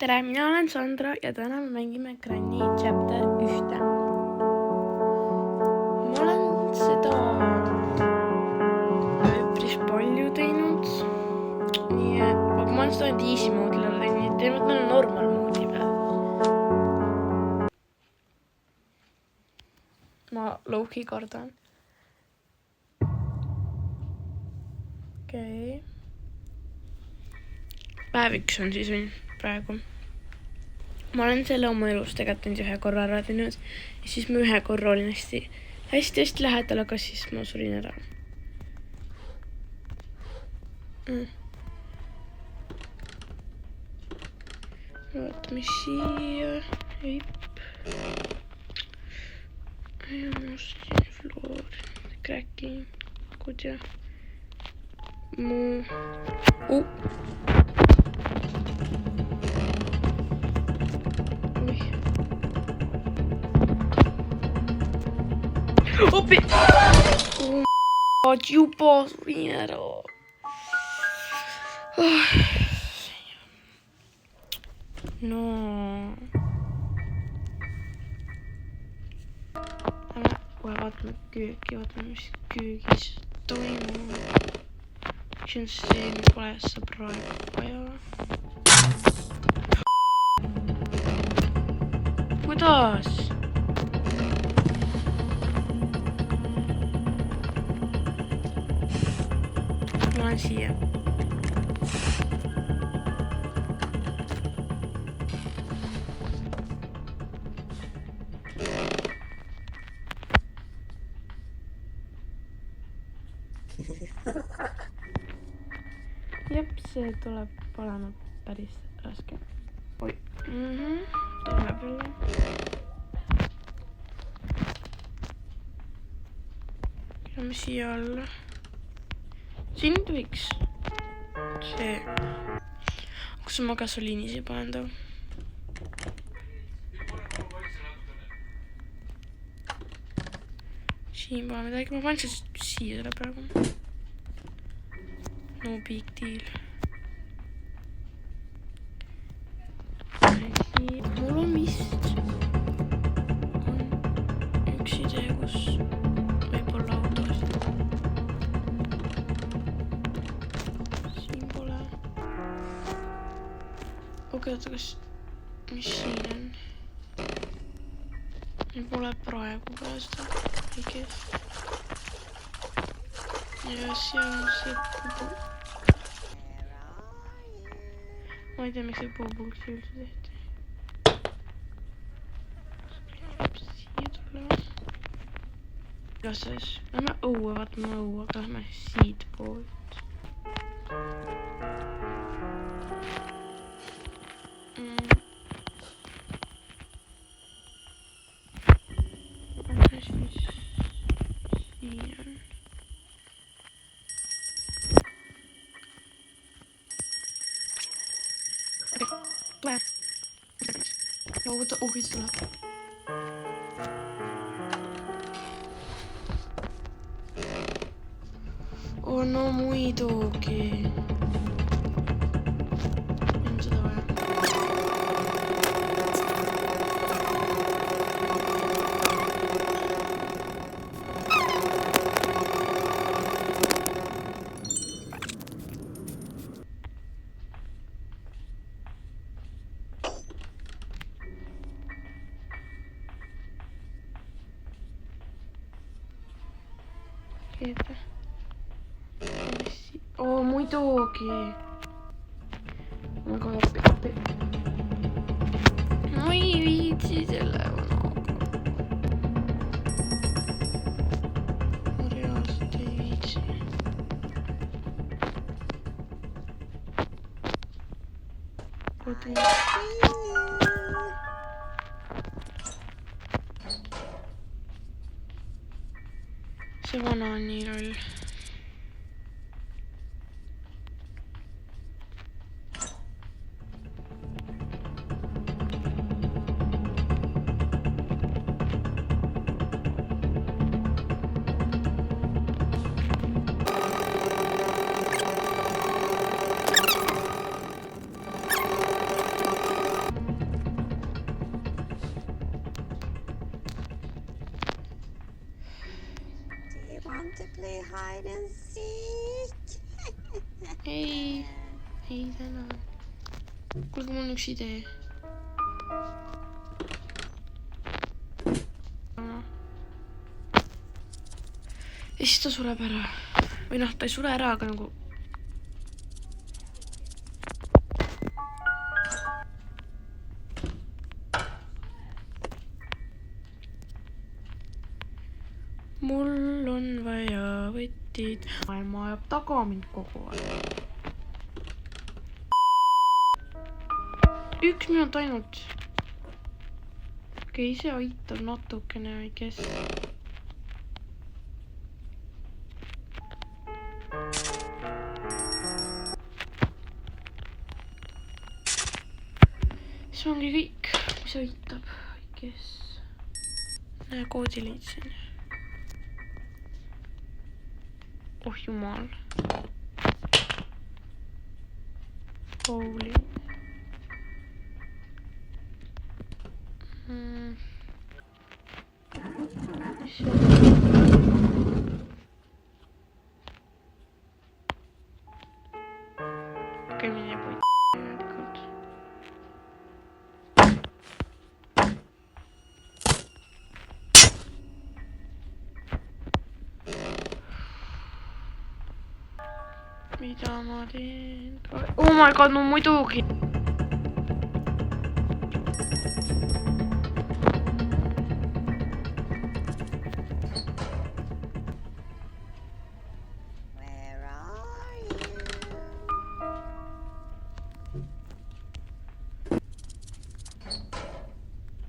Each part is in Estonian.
tere, mina olen Sandra ja täna me mängime Granny Chapter 1. Ma olen seda üpris palju teinud. Nii, aga ma olen seda ainult easy mode'il teinud, nii et teevad meil normal mode'i peal. Ma low-key kardan. Okei. Päev 1 on siis praegu. Ma olen selle oma elus tegelikult ühe korra ära teinud ja siis ma ühe korra olin hästi lähedal, aga siis ma surin ära. Vaatame siia. Heip. Mustin, floor, cracking, kudja. Muu. Opi! Oh my god, juba surin ära. No. Lähme kohe vaatame kööki, vaatame mis köögis toimub. Mis on see, mis pole sa praegu vaja. Kuidas? Ma olen siia. Jep, see tuleb olema päris raske. Oi. Tuleb jälle. Käime siia alla. Siin võiks see, kus ma gasoliini siia panen too. Siin pole midagi, ma panen siia selle praegu. No big deal. Mul on vist üks idee, kus võib-olla autosid. Siin pole. Okei, oota, kas, mis siin on? Meil pole praegu seda kõigest. Ja seal on see pubu. Ma ei tea, miks see pubuks üldse tehti. Siia tulema. Igases. Lähme õue, vaatame õue, aga lähme siit poolt. Lähme siis siia. Tule. Oota, ohi tuleb. Oh no muidugi. On seda vaja. Keeta. Oo, muidugi. Ma ka appi. Ma ei viitsi selle vanaga. Ma reaalselt ei viitsi. Oota. See vana on nii roll. ei täna. Kuulge, mul on üks idee. Ja siis ta sureb ära. Või noh, ta ei sure ära, aga nagu... Mul on vaja võtid. Maailma ajab taga mind kogu aeg. 1 minut ainult. Okei, see aitab natukene, kes... See ongi kõik, mis aitab, kes... Näe, koodi leidsin. Oh jumal. Holy. Okei, mine puit. Mida ma teen? Oh my god, no muidugi!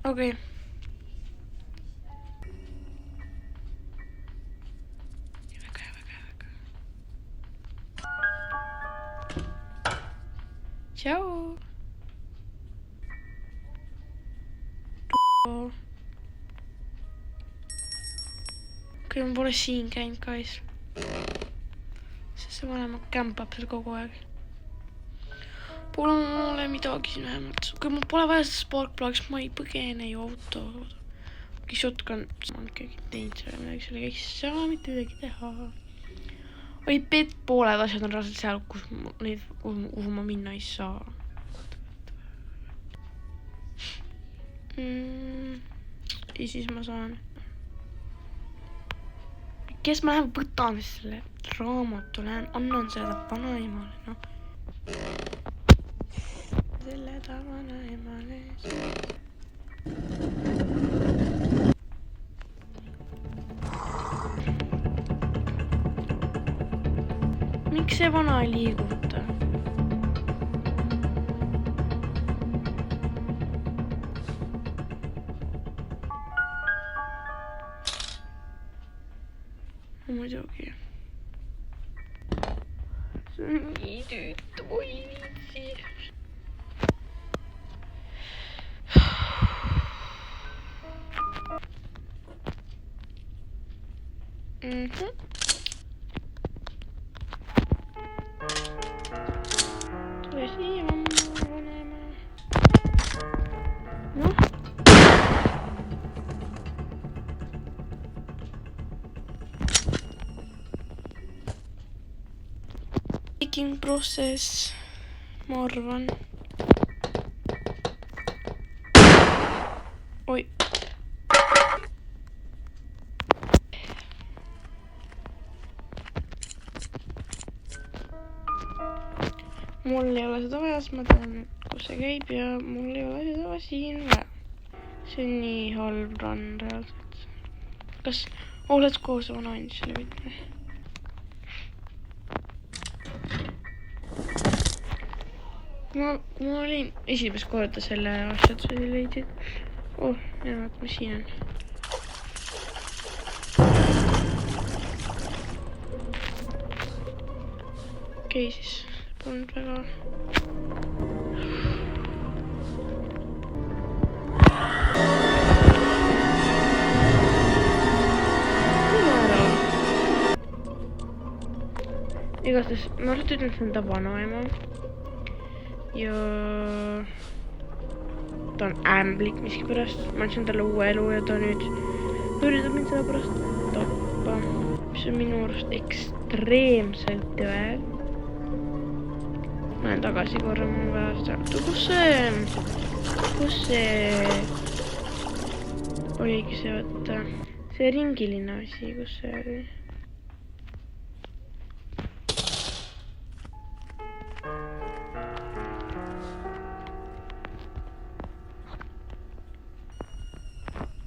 Okei. Tšau. Okei, ma pole siin käinud kais. Sest see vanema kämpab seal kogu aeg. Pole mulle midagi siin vähemalt. Kui mul pole vaja seda sparkplugis, ma ei põgene ju auto. Okei, shotgun. Ma olen ikkagi teinud selle midagi, selle ei saa mitte midagi teha. Oi, pooled asjad on raselt seal, kuhu ma minna ei saa. Ja siis ma saan... Kes ma lähen võtan selle raamatu, annan seda vanaemale, noh. Selle ta vanaemale. Miks see vana ei liiguta? Muidugi. See on nii tüütu, oi viitsi. Tule siia, vanema. Noh. Making process, ma arvan. Oi. Mul ei ole seda vaja, sest ma tean, kus see käib ja mul ei ole seda siin vaja. See on nii halb run reaalselt. Kas oled koos vana andisele võtme? Ma olin esimest korda selle asjad leidsid. Oh, jah, mis siin on? Okei, siis polnud väga... Igastahes, ma arvan, et see on ta vanaema. Ja ta on ämblik miskipärast. Ma andsin talle uue elu ja ta nüüd üritab mind seda pärast tappa. Mis on minu arust ekstreemselt jõe. Ma lähen tagasi korra, mul on vaja seda. Kus see oligi see, võtta? See ringiline asi, kus see oli?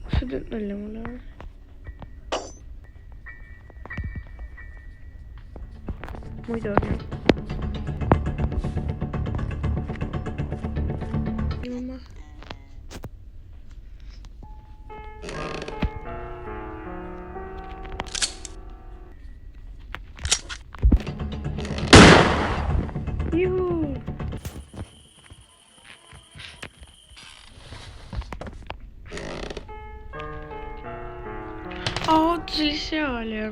Kas sa teed nalja mulle või? Muidugi. Ilma. Juhu! Oota, see oli seal ja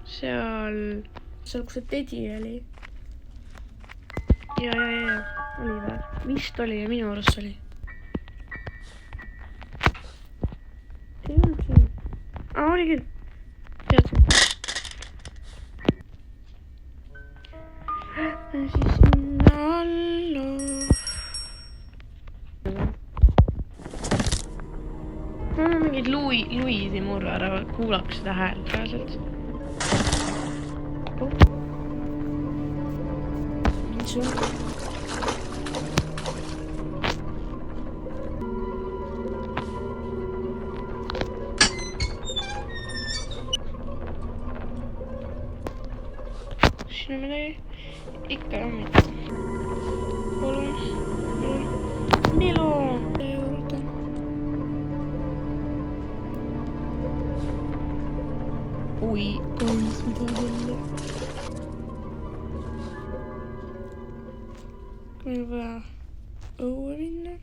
seal, kus see Teddy oli. Ja, oli või? Vist oli ja minu arust oli. Ei olnud siin. Oli küll. Teadsin. Ja siis sinna alla. Ma mingid Luisi murra ära, kuulaks seda häält reaalselt. Siin on midagi ikka on mitte. Palun. Milo juurde. Oi, kaunis midagi jälle. Meil on vaja õue minna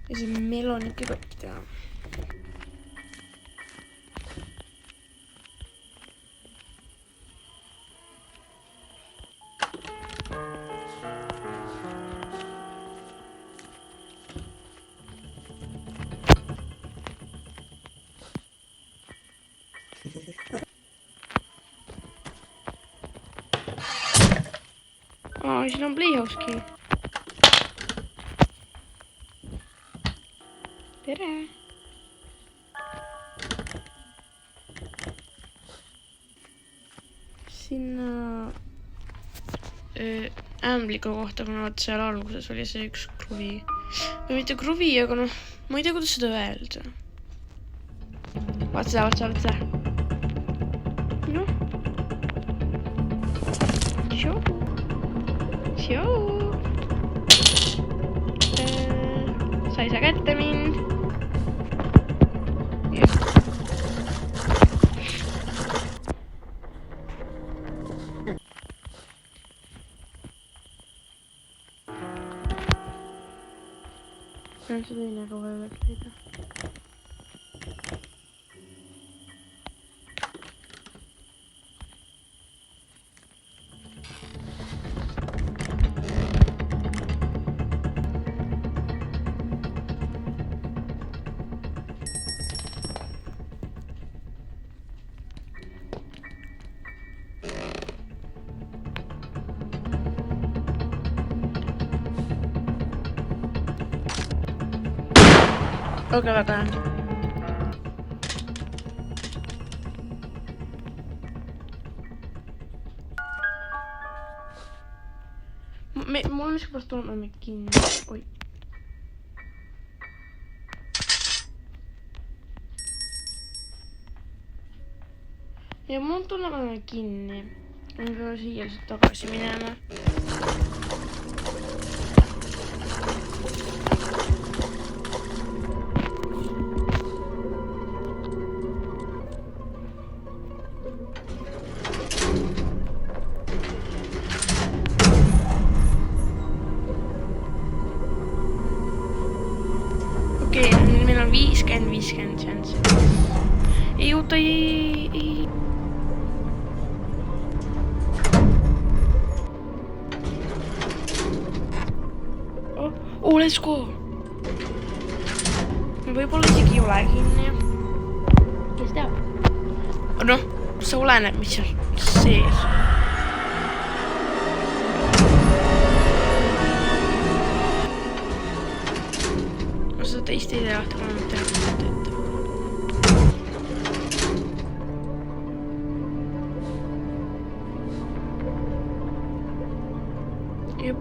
ja see melonike kokki teha. Siin on pliihauski. Tere! Sinna ämbliku kohta, kuna vaat seal alguses oli see üks kruvi. Või mitte kruvi, aga noh, ma ei tea, kuidas seda öelda. Vaat seda. Noh. Tšau. Sa ei saa kätte mind. Pean seda teine kohe üles leida. Okei, väga hea. Mul on miskipärast tulnud kinni. Oi. Ja mul on tulnud kinni. Ma pean siia lihtsalt tagasi minema. Meil on 50 chance. Ei, oota, ei. Oh, let's go. Võib-olla isegi ei ole kinni. Kes teab? Noh, see oleneb, mis seal sees. teise lahti, kui ma tean, mida te ette. Jep.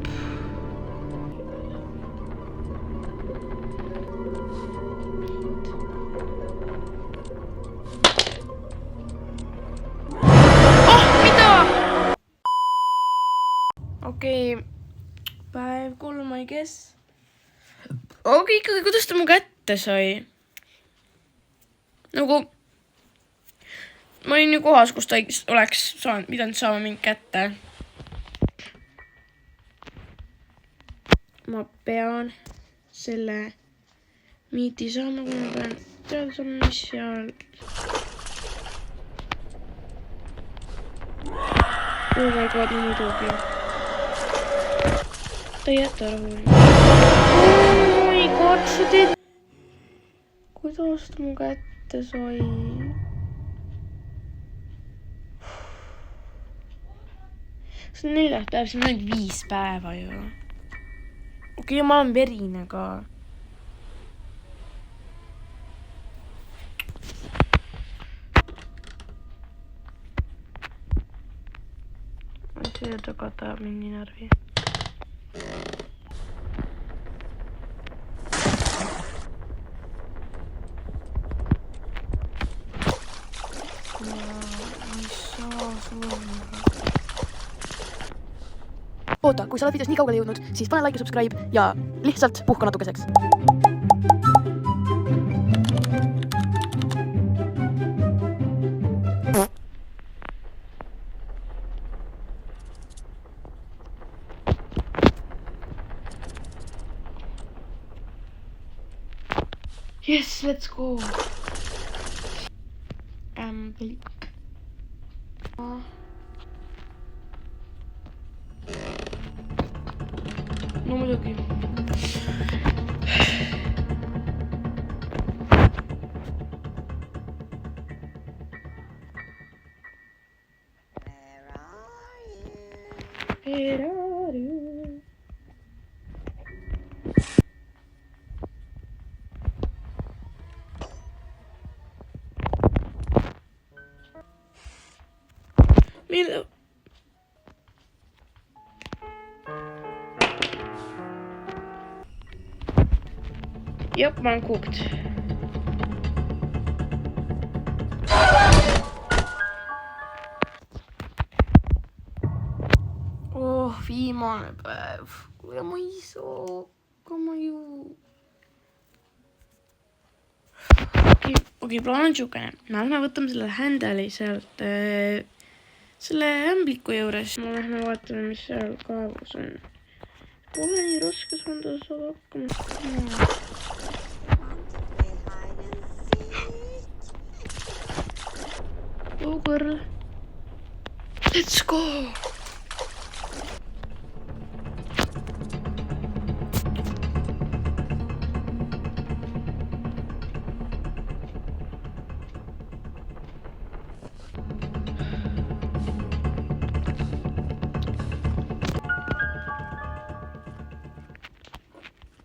Okei, päev 3, I guess. Aga ikkagi, kuidas ta mu kätte sai? Nagu, ma olin ju kohas, kus ta oleks pidanud saama mind kätte. Ma pean selle miiti saama, kui ma pean teada saama, mis seal. Oh my god, no muidugi. Ta ei jäta rahule. Oh my god, sa teed... Kuidas ta mu kätte sai? See on 4 päev, see on ainult 5 päeva ju. Okei, ma olen verine ka. See tagada mingi närvi. Oota, kui sa oled videos nii kaugele jõudnud, siis pane like ja subscribe ja lihtsalt puhka natukeseks. Yes, let's go. Blik. No muidugi. Where are you? Mille... Yep, ma olen cooked. Oh, viimane päev. Ja ma ei saa ka ma ju... Okei, plaan on siukene. Me võtame selle händeli sealt selle ämbliku juures. Ma lähme vaatame, mis seal kaevus on. Pole nii raske saada, saada hakkama. Oh girl. Let's go!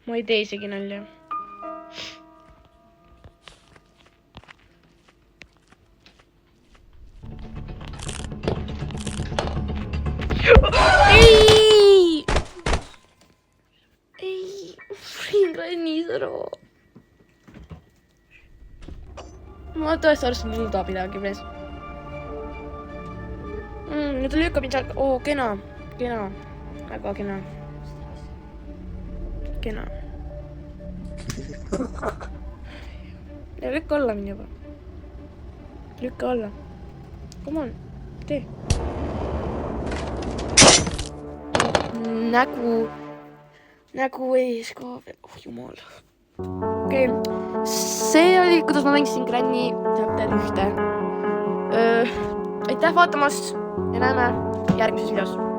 Ma ei tee isegi nalja. Ei! Ei! Võin rannis ära. Ma tõesti arvasin, et tahab midagi mees. Ta lükkab mind seal... Oo, kena. Kena. Väga kena. Kena. Ja lükka alla mind juba. Lükka alla. Come on. Tee. Nägu ees ka veel. Oh jumal. Okei. See oli, kuidas ma mängisin Granny chapter 1. Aitäh vaatamast ja näeme järgmises videos.